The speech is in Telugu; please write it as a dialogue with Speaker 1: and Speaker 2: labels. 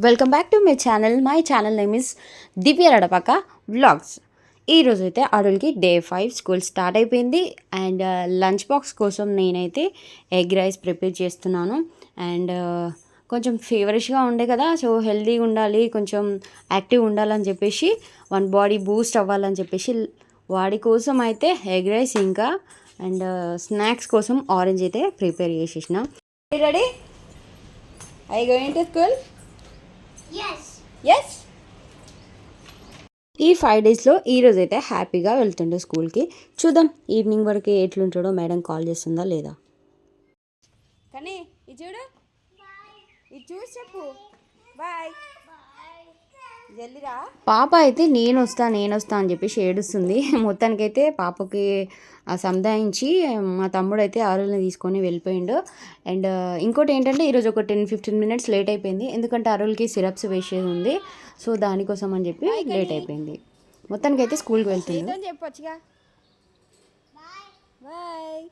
Speaker 1: Welcome back to my channel name is Divya రడపక వ్లాగ్స్. ఈరోజు అయితే అరుల్కి డే 5 స్కూల్ స్టార్ట్ అయిపోయింది. అండ్ లంచ్ బాక్స్ కోసం నేనైతే ఎగ్ రైస్ ప్రిపేర్ చేస్తున్నాను. అండ్ కొంచెం ఫేవరిష్గా ఉండే కదా, సో హెల్తీగా ఉండాలి, కొంచెం యాక్టివ్ ఉండాలని చెప్పేసి, వన్ బాడీ బూస్ట్ అవ్వాలని చెప్పేసి వాడి కోసం అయితే ఎగ్ రైస్ ఇంకా అండ్ స్నాక్స్ కోసం ఆరెంజ్ అయితే ప్రిపేర్ చేసేసిన. Ready? I going to school? Yes. ఈ 5 డేస్లో ఈరోజు అయితే హ్యాపీగా వెళ్తుండే స్కూల్కి. చూద్దాం ఈవినింగ్ వరకు ఎట్లుంటాడో, మేడం కాల్ చేస్తుందా లేదా. కానీ ఇది చూడు, ఇది చూసి చెప్పు బాయ్. జల్దిరా. పాప అయితే నేను వస్తా అని చెప్పేసి ఏడుస్తుంది. మొత్తానికైతే పాపకి సంధాయించి మా తమ్ముడు అయితే అరుల్ని తీసుకొని వెళ్ళిపోయిండు. అండ్ ఇంకోటి ఏంటంటే ఈరోజు ఒక 10-15 మినిట్స్ లేట్ అయిపోయింది, ఎందుకంటే అరుల్కి సిరప్స్ వేసేది ఉంది. సో దానికోసం అని చెప్పి లేట్ అయిపోయింది. మొత్తానికైతే స్కూల్కి వెళ్తుంది. చెప్పొచ్చుగా బాయ్.